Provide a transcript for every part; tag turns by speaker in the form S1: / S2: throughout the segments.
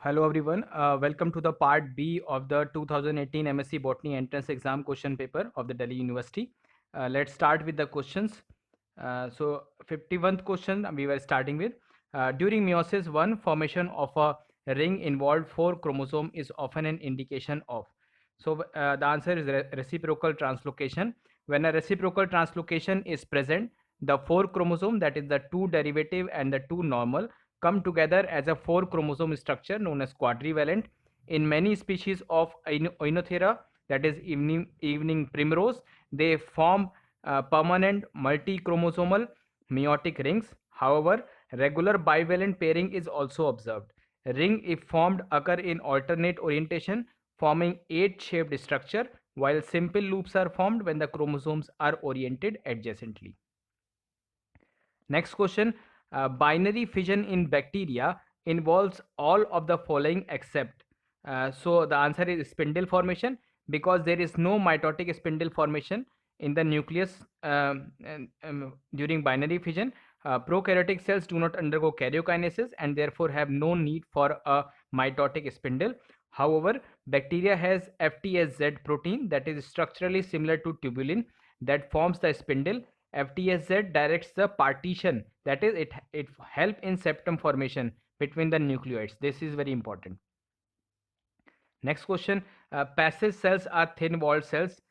S1: Hello everyone, welcome to the part B of the 2018 MSc Botany entrance exam question paper of the Delhi University. Let's start with the questions. 51st question we were starting with. During meiosis 1, formation of a ring involved 4 chromosome is often an indication of. The answer is reciprocal translocation. When a reciprocal translocation is present, the 4 chromosome, that is the 2 derivative and the 2 normal, come together as a 4 chromosome structure known as quadrivalent. In many species of Oenothera, that is evening primrose, they form permanent multi-chromosomal meiotic rings. However, regular bivalent pairing is also observed. Ring, if formed, occur in alternate orientation, forming 8-shaped structure, while simple loops are formed when the chromosomes are oriented adjacently. Next question. Binary fission in bacteria involves all of the following except. So the answer is spindle formation, because there is no mitotic spindle formation in the nucleus during binary fission. Prokaryotic cells do not undergo karyokinesis and therefore have no need for a mitotic spindle. However, bacteria has FTSZ protein that is structurally similar to tubulin that forms the spindle. FTSZ directs the partition, that is, it help in septum formation between the nucleoids. This is very important. Next question. Passage cells are thin-walled cells.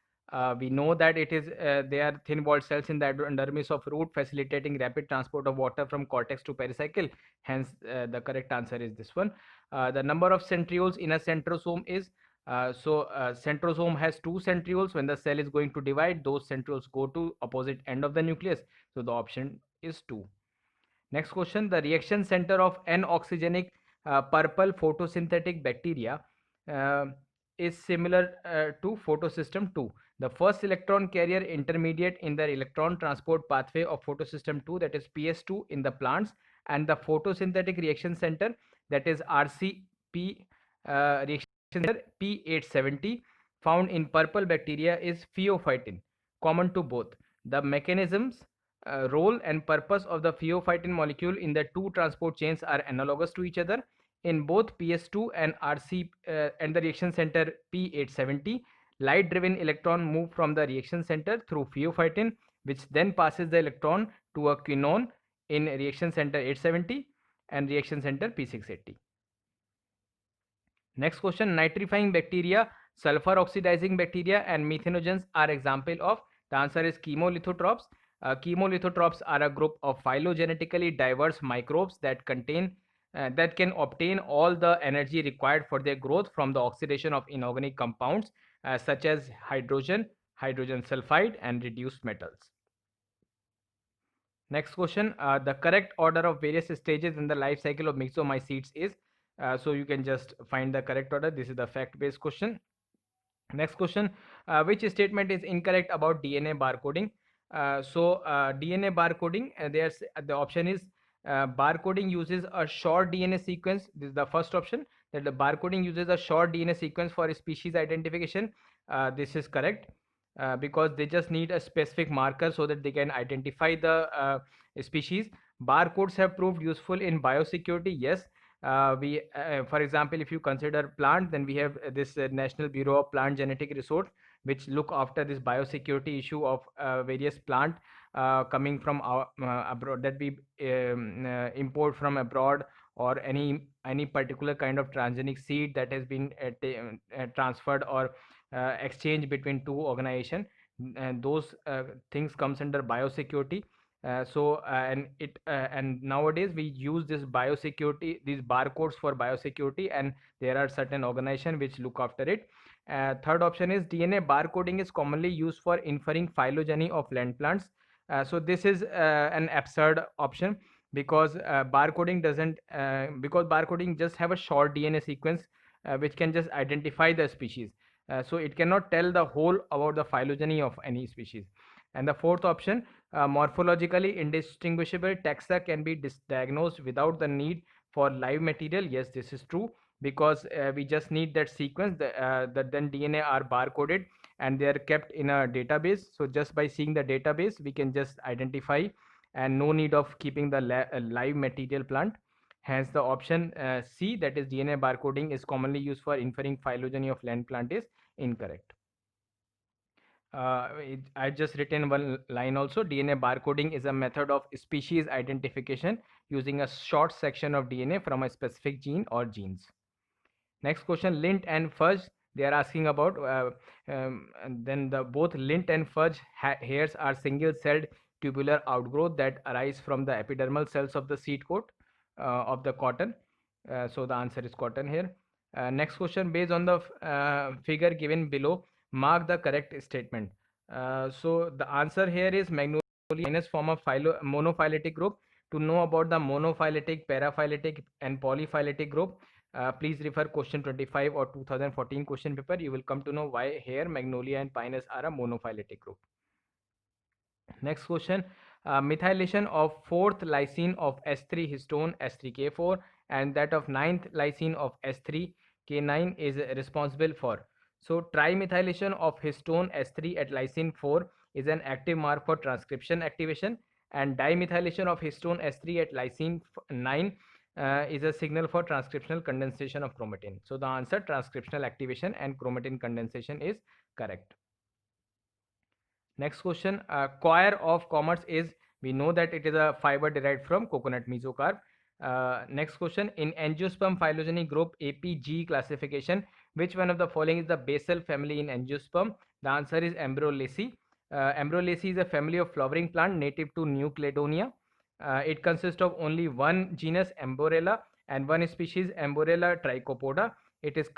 S1: We know that they are thin-walled cells in the epidermis of root, facilitating rapid transport of water from cortex to pericycle. Hence, the correct answer is this one. The number of centrioles in a centrosome is centrosome has 2 centrioles. When the cell is going to divide, those centrioles go to opposite end of the nucleus. So the option is 2. Next question. The reaction center of N-oxygenic purple photosynthetic bacteria uh, is similar to photosystem 2. The first electron carrier intermediate in the electron transport pathway of photosystem 2, that is PS2 in the plants, and the photosynthetic reaction center, that is RCP reaction center P870, found in purple bacteria is pheophytin, common to both. The mechanisms, role and purpose of the pheophytin molecule in the two transport chains are analogous to each other. In both PS2 and RC and the reaction center P870, light driven electron move from the reaction center through pheophytin, which then passes the electron to a quinone in reaction center 870 and reaction center P680. Next question. Nitrifying bacteria, sulfur oxidizing bacteria and methanogens are example of. The answer is chemolithotropes. Chemolithotropes are a group of phylogenetically diverse microbes that can obtain all the energy required for their growth from the oxidation of inorganic compounds such as hydrogen, hydrogen sulfide, and reduced metals. Next question. The correct order of various stages in the life cycle of myxomycetes is. So you can just find the correct order. This is the fact-based question. Next question. Which statement is incorrect about DNA barcoding? DNA barcoding, the option is barcoding uses a short DNA sequence. This is the first option, that the barcoding uses a short DNA sequence for species identification. This is correct. Because they just need a specific marker so that they can identify the species. Barcodes have proved useful in biosecurity. Yes, for example, if you consider plant, then we have this National Bureau of Plant Genetic Resource, which look after this biosecurity issue of various plant coming from abroad, that we import from abroad, or any particular kind of transgenic seed that has been transferred or exchange between two organization, and those things comes under biosecurity. And nowadays we use this biosecurity, these barcodes for biosecurity, and there are certain organization which look after it. Third option is DNA barcoding is commonly used for inferring phylogeny of land plants. So this is an absurd option, because barcoding just have a short DNA sequence which can just identify the species. So it cannot tell the whole about the phylogeny of any species. And the fourth option, morphologically indistinguishable taxa can be diagnosed without the need for live material. Yes, this is true, because we just need that sequence that then DNA are barcoded and they are kept in a database. So just by seeing the database we can just identify, and no need of keeping the live material plant. Hence, the option C, that is DNA barcoding, is commonly used for inferring phylogeny of land plant, is incorrect. I just written one line also. DNA barcoding is a method of species identification using a short section of DNA from a specific gene or genes. Next question, lint and fudge. They are asking about. And then the both lint and fudge hairs are single-celled tubular outgrowth that arise from the epidermal cells of the seed coat of the cotton. So the answer is cotton here. Next question, based on the figure given below, mark the correct statement. So the answer here is Magnolia minus form of monophyletic group. To know about the monophyletic, paraphyletic, and polyphyletic group, please refer question 25 or 2014 question paper. You will come to know why here Magnolia and Pinus are a monophyletic group. Next question, methylation of 4th lysine of S3 histone S3K4 and that of 9th lysine of S3K9 is responsible for. So trimethylation of histone S3 at lysine 4 is an active mark for transcription activation, and dimethylation of histone S3 at lysine 9 is a signal for transcriptional condensation of chromatin. So the answer, transcriptional activation and chromatin condensation, is correct. Next question, coir of commerce is, we know that it is a fiber derived from coconut mesocarp. Next question, in angiosperm phylogeny group APG classification, which one of the following is the basal family in angiosperm? The answer is Embryolaceae. Embryolaceae is a family of flowering plant native to New Caledonia. It consists of only one genus Amborella and one species Amborella trichopoda. It is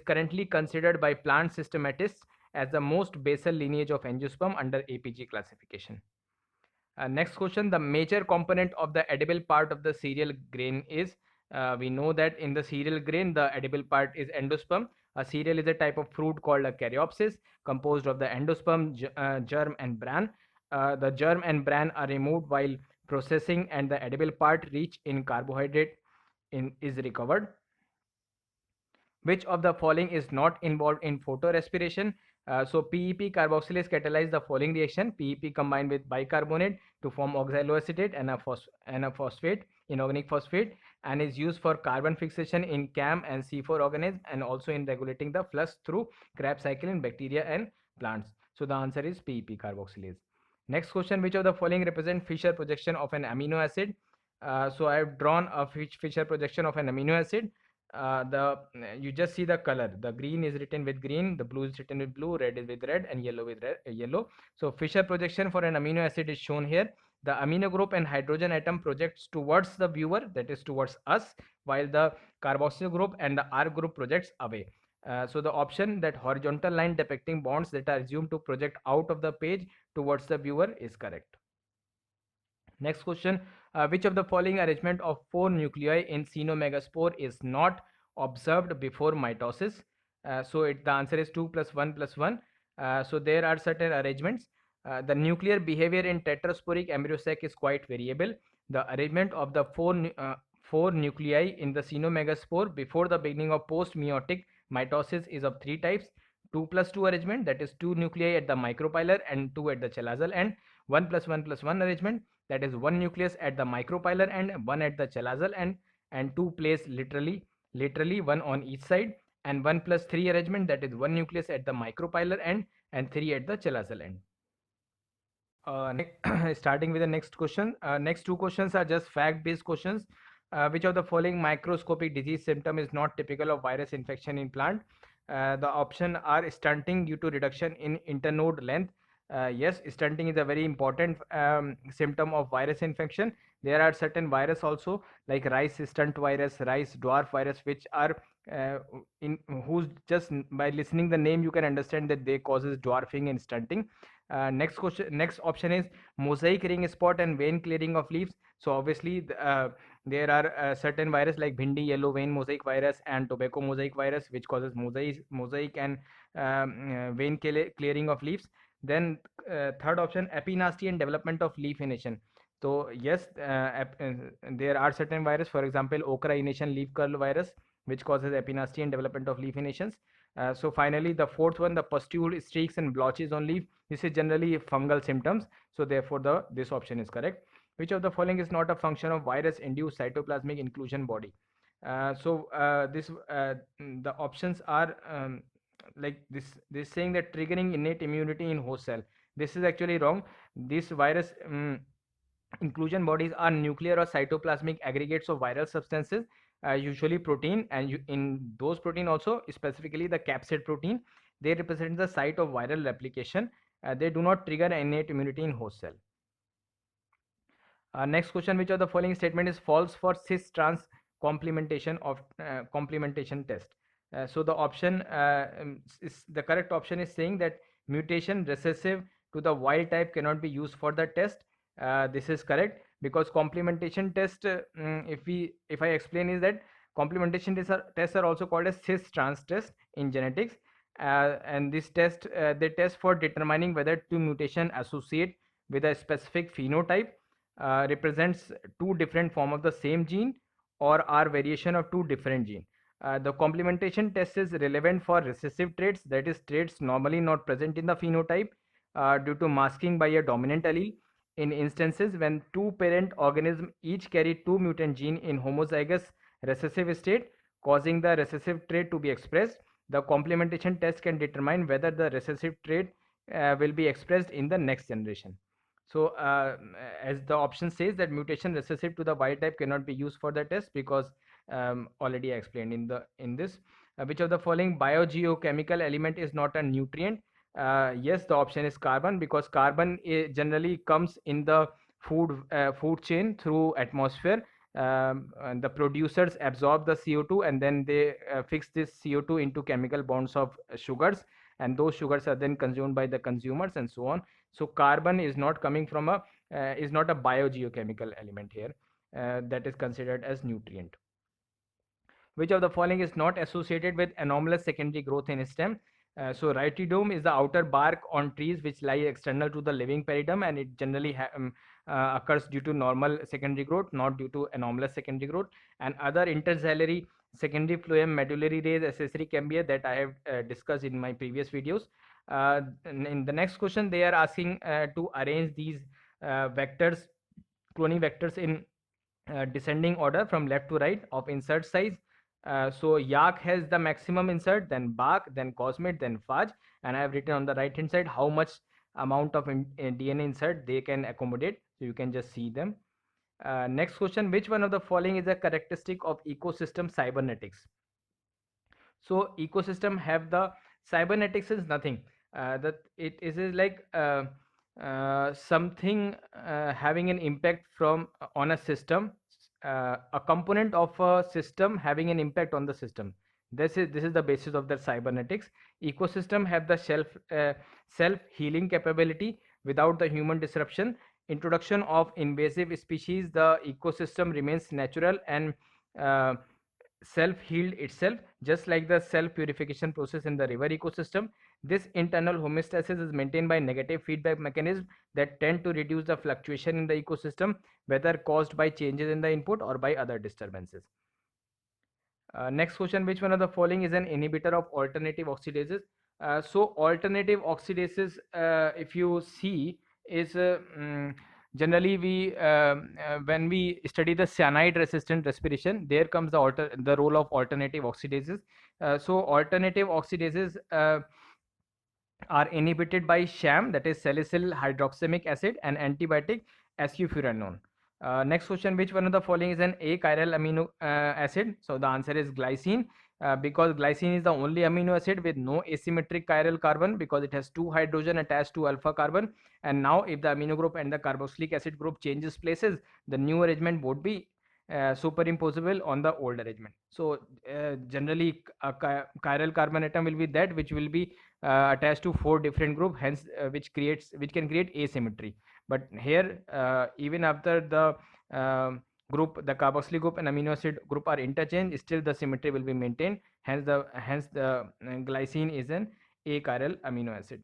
S1: currently considered by plant systematists as the most basal lineage of angiosperm under APG classification. Next question, the major component of the edible part of the cereal grain is, we know that in the cereal grain the edible part is endosperm. A cereal is a type of fruit called a caryopsis composed of the endosperm, germ and bran. The germ and bran are removed while processing and the edible part rich in carbohydrate is recovered. Which of the following is not involved in photorespiration? So PEP carboxylase catalyze the following reaction. PEP combined with bicarbonate to form oxaloacetate and a phosphate, inorganic phosphate, and is used for carbon fixation in CAM and C4 organisms and also in regulating the flux through Krebs cycle in bacteria and plants. So the answer is PEP carboxylase. Next question, which of the following represent Fischer projection of an amino acid? So I have drawn a Fischer projection of an amino acid. You just see the color. The green is written with green, the blue is written with blue, red is with red, and yellow with yellow. So Fischer projection for an amino acid is shown here. The amino group and hydrogen atom projects towards the viewer, that is towards us, while the carboxyl group and the R group projects away. So the option, that horizontal line depicting bonds that are assumed to project out of the page towards the viewer, is correct. Next question, which of the following arrangement of 4 nuclei in Cenomegaspore is not observed before mitosis? The answer is 2 plus 1 plus 1. So there are certain arrangements. The nuclear behavior in tetrasporic embryo sac is quite variable. The arrangement of the four nuclei in the Cenomegaspore before the beginning of post-meiotic mitosis is of 3 types. 2 plus 2 arrangement, that is 2 nuclei at the micropylar and 2 at the chelazal end. 1 plus 1 plus 1 arrangement, that is 1 nucleus at the micropylar end, 1 at the chelazal end, and 2 placed laterally 1 on each side, and 1 plus 3 arrangement, that is 1 nucleus at the micropylar end and 3 at the chelazal end. Starting with the next question. Next two questions are just fact based questions. Which of the following microscopic disease symptom is not typical of virus infection in plant? The option are stunting due to reduction in internode length. Yes, stunting is a very important symptom of virus infection. There are certain virus also like rice stunt virus, rice dwarf virus, which are in whose, just by listening the name you can understand that they causes dwarfing and stunting. Next option is mosaic ring spot and vein clearing of leaves. So obviously there are certain virus like bhindi yellow vein mosaic virus and tobacco mosaic virus which causes mosaic and vein clearing of leaves. Then third option, epinasty and development of leaf ination. So yes, there are certain virus, for example okra ination leaf curl virus, which causes epinasty and development of leaf inations. So finally the fourth one, the pustule streaks and blotches on leaf. This is generally fungal symptoms, so therefore this option is correct. Which of the following is not a function of virus-induced cytoplasmic inclusion body? The options are like this saying that triggering innate immunity in host cell. This is actually wrong. This virus inclusion bodies are nuclear or cytoplasmic aggregates of viral substances, usually protein, and in those protein also, specifically the capsid protein, they represent the site of viral replication. They do not trigger innate immunity in host cell. Next question: which of the following statement is false for cis-trans complementation test? So the option is the correct option is saying that mutation recessive to the wild type cannot be used for the test. This is correct because complementation test, if I explain, is that complementation tests are also called as cis-trans test in genetics, and this test they test for determining whether two mutation associate with a specific phenotype, represents two different form of the same gene, or are variation of two different gene. The complementation test is relevant for recessive traits, that is traits normally not present in the phenotype due to masking by a dominant allele. In instances when two parent organisms each carry two mutant gene in homozygous recessive state, causing the recessive trait to be expressed, the complementation test can determine whether the recessive trait will be expressed in the next generation. So as the option says that mutation recessive to the wild type cannot be used for the test because already I explained in this. Which of the following biogeochemical element is not a nutrient? Yes, the option is carbon, because carbon generally comes in the food chain through atmosphere. And the producers absorb the CO2 and then they fix this CO2 into chemical bonds of sugars, and those sugars are then consumed by the consumers and so on. So carbon is not coming from a is not a biogeochemical element here that is considered as nutrient. Which of the following is not associated with anomalous secondary growth in stem? So rhytidome is the outer bark on trees which lie external to the living peridium, and it generally occurs due to normal secondary growth, not due to anomalous secondary growth. And other intercellary secondary phloem medullary rays accessory cambia that I have discussed in my previous videos. In the next question, they are asking to arrange these vectors, cloning vectors, in descending order from left to right of insert size. So yak has the maximum insert, then bak, then cosmate, then faj, and I have written on the right hand side how much amount of DNA insert they can accommodate, so you can just see them. Next question: which one of the following is a characteristic of ecosystem cybernetics? So ecosystem have the cybernetics is nothing that it is like something having an impact from on a system, a component of a system having an impact on the system. This is the basis of the cybernetics. Ecosystem have the self healing capability without the human disruption. Introduction of invasive species, the ecosystem remains natural and uh, self-healed itself, just like the self-purification process in the river ecosystem. This internal homeostasis is maintained by negative feedback mechanisms that tend to reduce the fluctuation in the ecosystem, whether caused by changes in the input or by other disturbances. Next question: which one of the following is an inhibitor of alternative oxidases? So alternative oxidases, if you see, is generally we when we study the cyanide resistant respiration, there comes the role of alternative oxidases. So alternative oxidases are inhibited by SHAM, that is salicyl hydroxamic acid, and antibiotic escufuranone. Next question: which one of the following is an achiral amino acid? So the answer is glycine, because glycine is the only amino acid with no asymmetric chiral carbon, because it has two hydrogen attached to alpha carbon. And now if the amino group and the carboxylic acid group changes places, the new arrangement would be superimposable on the old arrangement. So generally a chiral carbon atom will be that which will be attached to four different group, hence which can create asymmetry. But here even after the group, the carboxylic group and amino acid group are interchanged, still the symmetry will be maintained, hence the glycine is an achiral amino acid.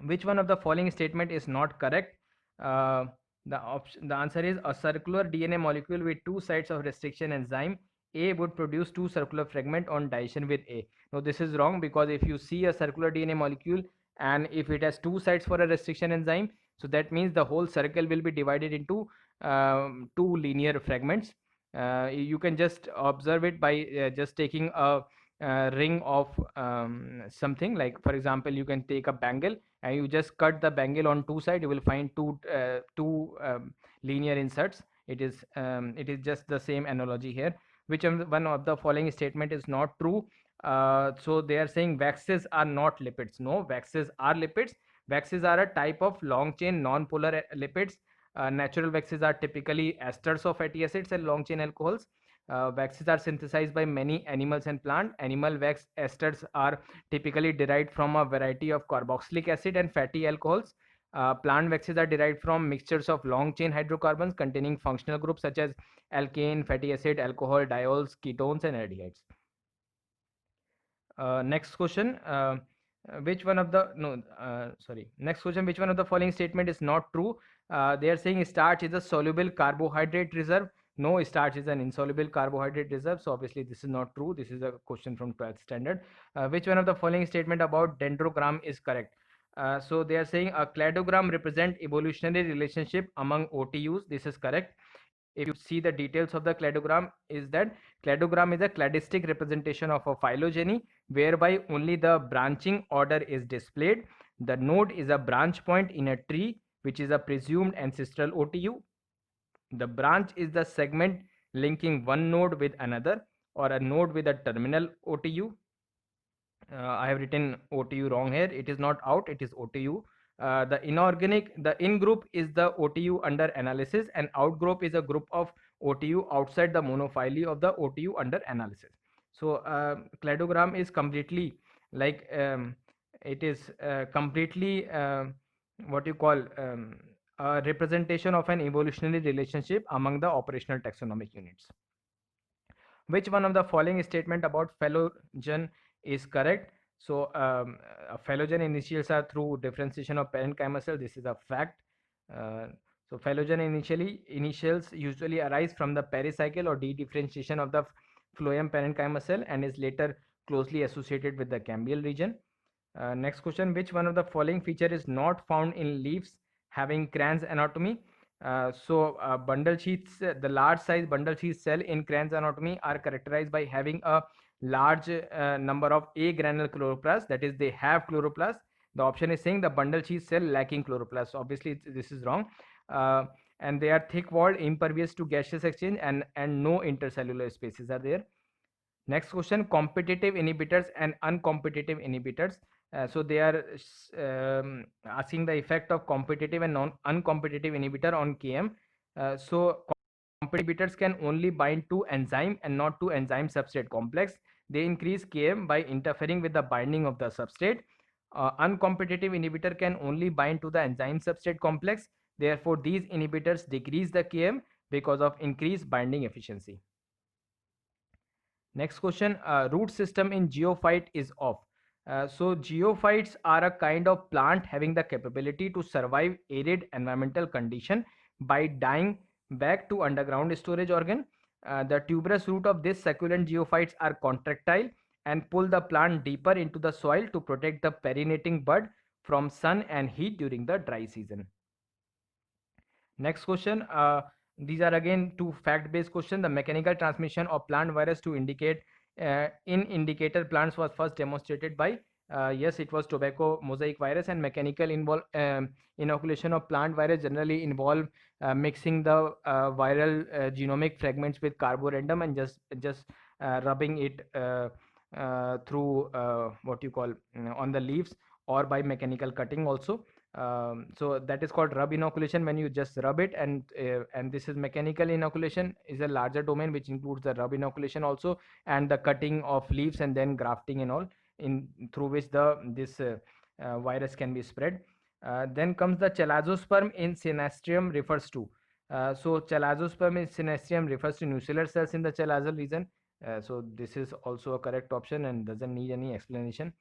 S1: Which one of the following statement is not correct? uh, the answer is a circular DNA molecule with two sites of restriction enzyme A would produce two circular fragment on digestion with A. Now this is wrong, because if you see a circular DNA molecule and if it has two sites for a restriction enzyme, So that means the whole circle will be divided into two linear fragments. You can just observe it by just taking a ring of something, like for example you can take a bangle and you just cut the bangle on two sides, you will find two linear inserts. It is just the same analogy here. Which one of the following statement is not true? So they are saying waxes are not lipids. No, waxes are lipids. Waxes are a type of long chain non-polar lipids. Natural waxes are typically esters of fatty acids and long chain alcohols. Waxes are synthesized by many animals and plant. Animal wax esters are typically derived from a variety of carboxylic acid and fatty alcohols. Plant waxes are derived from mixtures of long chain hydrocarbons containing functional groups such as alkane, fatty acid, alcohol, diols, ketones, and aldehydes. Next question. Which one of the no sorry Next question, which one of the following statement is not true? They are saying starch is a soluble carbohydrate reserve. No, starch is an insoluble carbohydrate reserve, so obviously this is not true. This is a question from 12th standard. Which one of the following statement about dendrogram is correct? So they are saying a cladogram represent evolutionary relationship among OTUs. This is correct. If you see the details of the cladogram, is that cladogram is a cladistic representation of a phylogeny whereby only the branching order is displayed. The node is a branch point in a tree which is a presumed ancestral OTU. The branch is the segment linking one node with another, or a node with a terminal OTU. I have written OTU wrong here. It is not out, it is OTU. The in group is the OTU under analysis, and out group is a group of OTU outside the monophyly of the OTU under analysis. So cladogram is completely like it is completely what you call a representation of an evolutionary relationship among the operational taxonomic units. Which one of the following statement about phylogen is correct? So phylogen initials are through differentiation of parenchyma cell. This is a fact. Uh, so phylogen initials usually arise from the pericycle or dedifferentiation of the phloem parenchyma cell and is later closely associated with the cambial region. Next question, which one of the following feature is not found in leaves having Kranz anatomy? Bundle sheaths, the large size bundle sheath cell in Kranz anatomy are characterized by having a large number of A granule chloroplasts, that is they have chloroplasts. The option is saying the bundle sheath cell lacking chloroplasts. So obviously this is wrong. And they are thick walled, impervious to gaseous exchange, and no intercellular spaces are there. Next question, competitive inhibitors and uncompetitive inhibitors. So they are asking the effect of competitive and uncompetitive inhibitor on Km. So competitive inhibitors can only bind to enzyme and not to enzyme substrate complex. They increase Km by interfering with the binding of the substrate. Uncompetitive inhibitor can only bind to the enzyme substrate complex. Therefore, these inhibitors decrease the Km because of increased binding efficiency. Next question, root system in geophyte is off. So geophytes are a kind of plant having the capability to survive arid environmental condition by dying back to underground storage organ. The tuberous root of this succulent geophytes are contractile and pull the plant deeper into the soil to protect the perinating bud from sun and heat during the dry season. Next question, these are again two fact-based questions. The mechanical transmission of plant virus to indicate in indicator plants was first demonstrated by yes, it was tobacco mosaic virus. And mechanical inoculation of plant virus generally involve mixing the viral genomic fragments with carborundum and just rubbing it through what you call on the leaves, or by mechanical cutting also. So that is called rub inoculation, when you just rub it. And this is mechanical inoculation, is a larger domain which includes the rub inoculation also, and the cutting of leaves and then grafting and all, in through which this virus can be spread. Then comes the chalazosperm in Synastrium refers to. So chalazosperm in Synastrium refers to nuclear cells in the chalazal region. So this is also a correct option and doesn't need any explanation.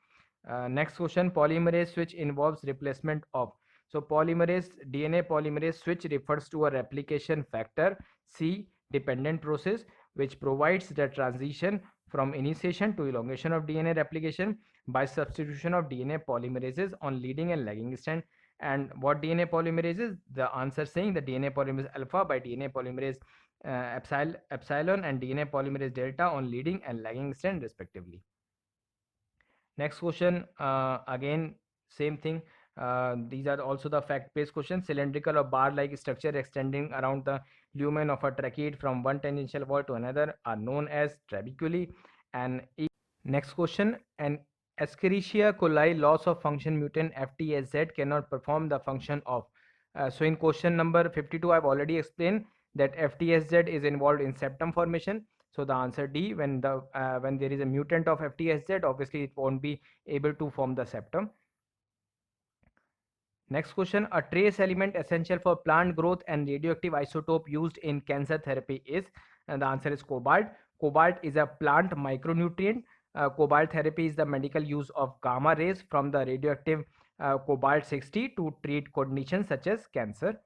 S1: Next question, polymerase switch involves replacement of. So DNA polymerase switch refers to a replication factor C dependent process which provides the transition from initiation to elongation of DNA replication by substitution of DNA polymerases on leading and lagging strand. And what DNA polymerase is? The answer saying the DNA polymerase alpha by DNA polymerase epsilon and DNA polymerase delta on leading and lagging strand respectively. Next question, again same thing. These are also the fact-based questions. Cylindrical or bar-like structure extending around the lumen of a tracheate from one tangential wall to another are known as trabeculae. And next question, an Escherichia coli loss of function mutant FTSZ cannot perform the function of. So in question number 52, I've already explained that FTSZ is involved in septum formation. So the answer D, when there is a mutant of FTSZ, obviously it won't be able to form the septum. Next question, a trace element essential for plant growth and radioactive isotope used in cancer therapy is, and the answer is cobalt. Cobalt is a plant micronutrient. Cobalt therapy is the medical use of gamma rays from the radioactive cobalt 60 to treat conditions such as cancer.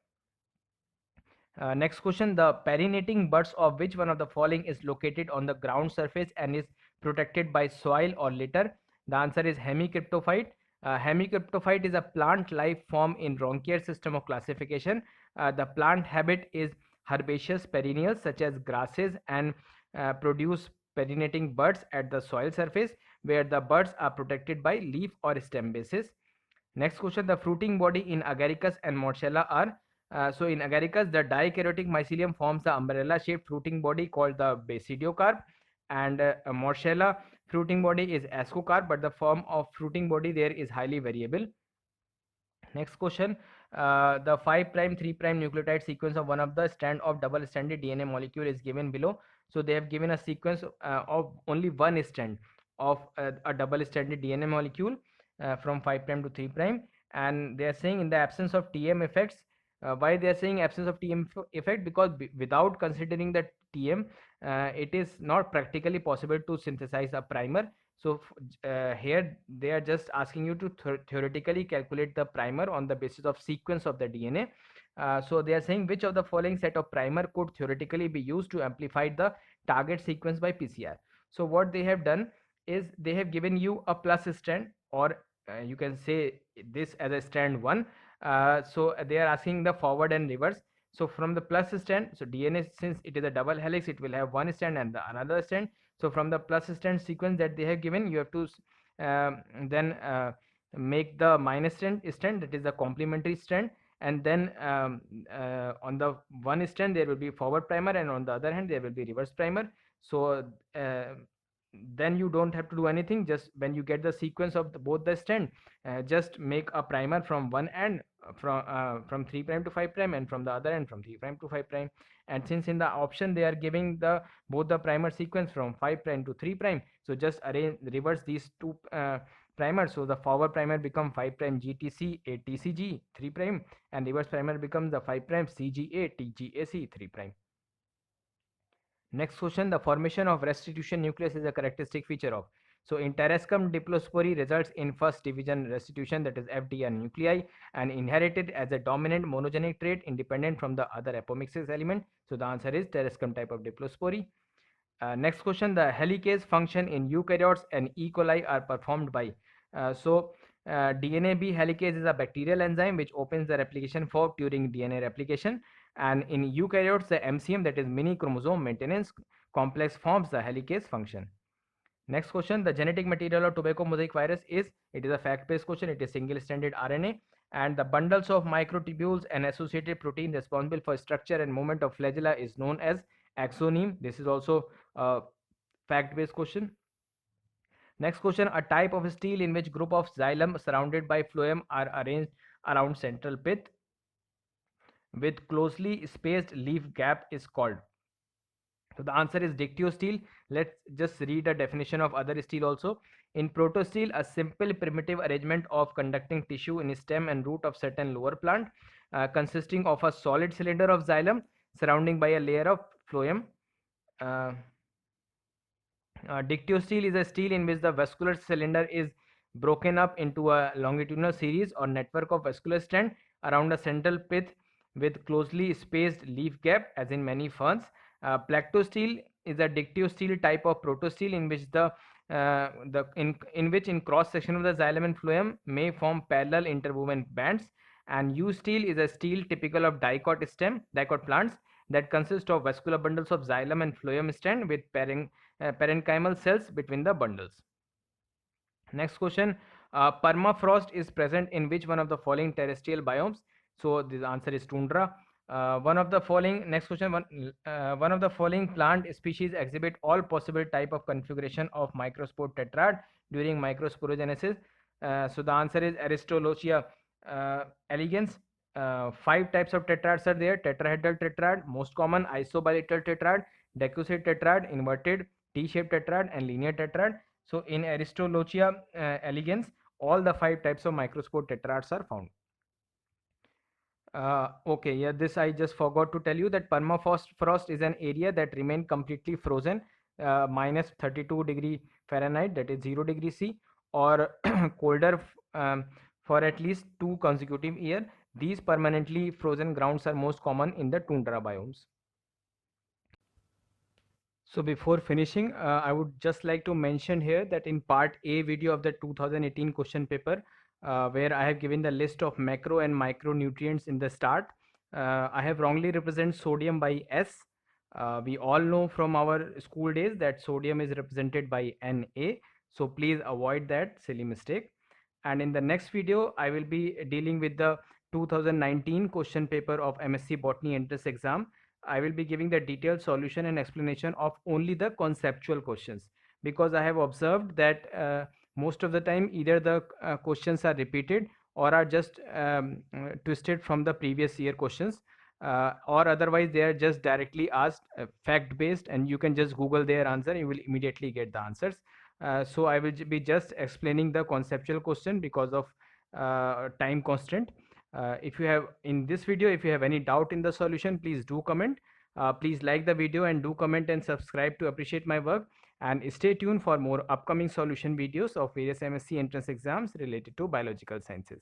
S1: Next question, the perinating buds of which one of the following is located on the ground surface and is protected by soil or litter? The answer is hemicryptophyte. Hemicryptophyte is a plant life form in Ronquier system of classification. The plant habit is herbaceous perennials such as grasses and produce perinating buds at the soil surface where the buds are protected by leaf or stem bases. Next question, the fruiting body in Agaricus and Morchella are, so in Agaricus, the dikaryotic mycelium forms the umbrella-shaped fruiting body called the basidiocarp, and Morchella fruiting body is ascocarp, but the form of fruiting body there is highly variable. Next question, the 5' 3' nucleotide sequence of one of the strand of double-stranded DNA molecule is given below. So they have given a sequence of only one strand of a double-stranded DNA molecule from 5' to 3', and they are saying in the absence of TM effects. Why they are saying absence of TM effect? Because without considering the TM, it is not practically possible to synthesize a primer. So here they are just asking you to theoretically calculate the primer on the basis of sequence of the DNA. So they are saying which of the following set of primer could theoretically be used to amplify the target sequence by PCR. So what they have done is they have given you a plus strand, or you can say this as a strand 1. So they are asking the forward and reverse. So from the plus strand, so DNA, since it is a double helix, it will have one strand and another strand. So from the plus strand sequence that they have given, you have to then make the minus strand, that is the complementary strand, and then on the one strand there will be forward primer, and on the other hand there will be reverse primer. So then you don't have to do anything. Just when you get the sequence of both the strand, just make a primer from one end, from 3' to 5', and from the other end from 3' to 5'. And since in the option they are giving the both the primer sequence from 5' to 3', so just reverse these two primers. So the forward primer become 5' GTC A TCG 3', and reverse primer becomes the 5' CGA TGAC 3'. Next question, the formation of restitution nucleus is a characteristic feature of. So in Tarascum diplospory results in first division restitution, that is FDR nuclei, and inherited as a dominant monogenic trait independent from the other apomixis element. So the answer is Tarascum type of diplospory. Next question, the helicase function in eukaryotes and E. coli are performed by. DNAB helicase is a bacterial enzyme which opens the replication fork during DNA replication, and in eukaryotes the MCM, that is mini chromosome maintenance complex, forms the helicase function. Next question, the genetic material of tobacco mosaic virus is, it is a fact-based question, it is single-stranded RNA, and the bundles of microtubules and associated protein responsible for structure and movement of flagella is known as axoneme. This is also a fact-based question. Next question, a type of steel in which group of xylem surrounded by phloem are arranged around central pith with closely spaced leaf gap is called. So the answer is dictyosteel. Let's just read a definition of other steel also. In protosteel, a simple primitive arrangement of conducting tissue in stem and root of certain lower plant, consisting of a solid cylinder of xylem surrounding by a layer of phloem. Dictyosteel is a steel in which the vascular cylinder is broken up into a longitudinal series or network of vascular strand around a central pith with closely spaced leaf gap, as in many ferns. Plaktosteel is a dictyosteel type of protosteel in which in cross section of the xylem and phloem may form parallel interwoven bands, And U stele is a stele typical of dicot plants that consist of vascular bundles of xylem and phloem strand with parenchymal cells between the bundles. Next question, permafrost is present in which one of the following terrestrial biomes? So the answer is tundra. One of the following, next question, one of the following plant species exhibit all possible type of configuration of microspore tetrad during microsporogenesis. So the answer is Aristolochia elegans. Five types of tetrads are there: tetrahedral tetrad, most common isobilateral tetrad, decussate tetrad, inverted T-shaped tetrad, and linear tetrad. So in Aristolochia elegans, all the five types of microspore tetrads are found. Okay, yeah, this I just forgot to tell you that permafrost is an area that remain completely frozen, minus 32 degree Fahrenheit, that is 0 degree C, or colder for at least 2 consecutive years. These permanently frozen grounds are most common in the tundra biomes. So before finishing, I would just like to mention here that in part A video of the 2018 question paper, where I have given the list of macro and micronutrients in the start, I have wrongly represented sodium by S. We all know from our school days that sodium is represented by Na. So please avoid that silly mistake. And in the next video, I will be dealing with the 2019 question paper of MSc Botany entrance exam. I will be giving the detailed solution and explanation of only the conceptual questions, because I have observed that most of the time either the questions are repeated or are just twisted from the previous year questions, or otherwise they are just directly asked fact based, and you can just Google their answer, you will immediately get the answers. So I will be just explaining the conceptual question because of time constraint. If you have in this video, if you have any doubt in the solution, please do comment. Please like the video and do comment and subscribe to appreciate my work, and stay tuned for more upcoming solution videos of various MSc entrance exams related to biological sciences.